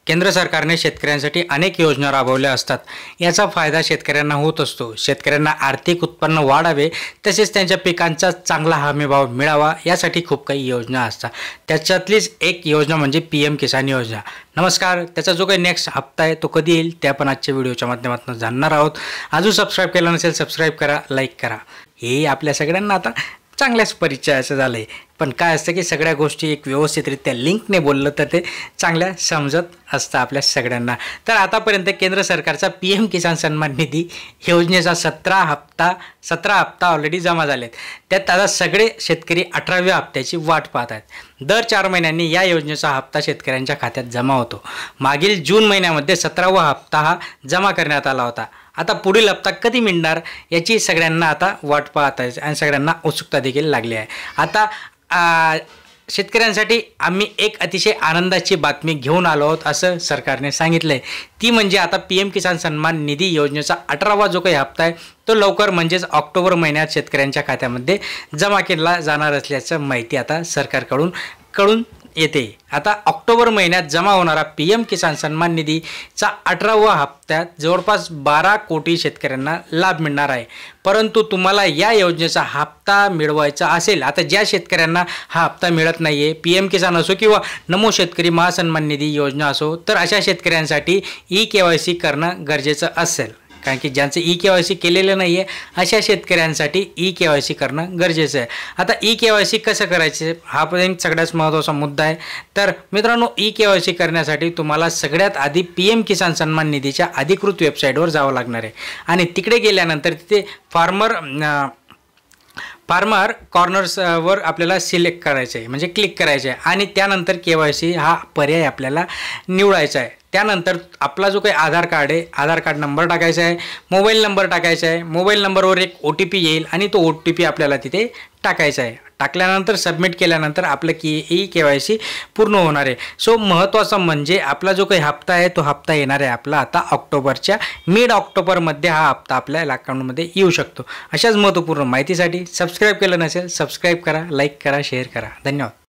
केंद्र सरकारने शेतकऱ्यांसाठी अनेक योजना राबवल्या असतात। याचा फायदा शेतकऱ्यांना होत असतो। शेतकऱ्यांना आर्थिक उत्पन्न वाढावे तसेच त्यांच्या पिकांचा चांगला हमीभाव मिळावा यासाठी खूप काही योजना असतात। त्याच्यातलीच एक योजना म्हणजे पीएम किसान योजना। नमस्कार, त्याचा जो काही नेक्स्ट हप्ता आहे तो कधी येईल ते आपण आजच्या व्हिडिओच्या माध्यमातून जाणणार आहोत। अजून सबस्क्राइब केलं नसेल सबस्क्राइब करा, लाईक करा। हे आपल्या सगळ्यांना आता चांगल्याच परिचयाचं झालंय, पण काय असतं की सगळ्या गोष्टी एक व्यवस्थितरित्या लिंकने बोललं तर ते चांगल्या समजत असतं आपल्या सगळ्यांना। तर आतापर्यंत केंद्र सरकारचा पीएम किसान सन्मान निधी योजनेचा 17 हप्ता ऑलरेडी जमा झालेत। त्यात आता सगळे शेतकरी 18व्या हप्त्याची वाट पाहत आहेत। दर 4 महिन्यांनी या योजनेचा हप्ता शेतकऱ्यांच्या खात्यात जमा होतो। मागील जून महिन्यामध्ये 17वा हप्ता हा जमा करण्यात आला होता। आता पुढील हप्ता कधी मिळणार याची सगळ्यांना आता वाट पाहत आहे आणि सगळ्यांना उत्सुकता देखील लागली आहे। आता शेतकऱ्यांसाठी आम्ही एक अतिशय आनंदाची बातमी घेऊन आलो आहोत असं सरकारने सांगितलंय। ती म्हणजे आता पीएम किसान सन्मान निधी योजनेचा 18वा जो काही हप्ता आहे तो लवकर म्हणजेच ऑक्टोबर महिन्यात शेतकऱ्यांच्या खात्यामध्ये जमा केला जाणार असल्याचं माहिती आता सरकारकडून कळून येते। आता ऑक्टोबर महिन्यात जमा होणारा पीएम किसान सन्मान निधीचा 18वा हप्त्यात जवळपास 12 कोटी शेतकऱ्यांना लाभ मिळणार आहे। परंतु तुम्हाला या योजनेचा हप्ता मिळवायचा असेल, आता ज्या शेतकऱ्यांना हा हप्ता मिळत नाहीये, पीएम किसान असो किंवा नमो शेतकरी महासन्मान निधी योजना असो, तर अशा शेतकऱ्यांसाठी ई-केवायसी करणं गरजेचं असेल। कारण की ज्यांचं ई-केवायसी केलेलं नाही आहे अशा शेतकऱ्यांसाठी ई-केवायसी करणं गरजेचं आहे। आता ई-केवायसी कसं करायचं हा पण सगळ्यात महत्त्वाचा मुद्दा आहे। तर मित्रांनो, ई-केवायसी करण्यासाठी तुम्हाला सगळ्यात आधी पीएम किसान सन्मान निधीच्या अधिकृत वेबसाईटवर जावं लागणार आहे आणि तिकडे गेल्यानंतर तिथे फार्मर कॉर्नर्सवर आपल्याला सिलेक्ट करायचं आहे, म्हणजे क्लिक करायचं आहे आणि त्यानंतर केवायसी हा पर्याय आपल्याला निवडायचा आहे। त्यानंतर आपला जो काही आधार कार्ड आहे, आधार कार्ड नंबर टाकायचा आहे, मोबाईल नंबर टाकायचा आहे, मोबाईल नंबरवर एक OTP येईल आणि तो OTP आपल्याला तिथे टाकायचा आहे। टाकल्यानंतर सबमिट केल्यानंतर आपलं ई-केवायसी पूर्ण होणार आहे। सो महत्त्वाचं म्हणजे आपला जो काही हप्ता आहे तो हप्ता येणार आहे आपला आता ऑक्टोबरच्या मिड ऑक्टोबरमध्ये हा हप्ता आपल्या अकाउंटमध्ये येऊ शकतो। अशाच महत्त्वपूर्ण माहितीसाठी सबस्क्राइब केलं नसेल सबस्क्राइब करा, लाईक करा, शेअर करा। धन्यवाद।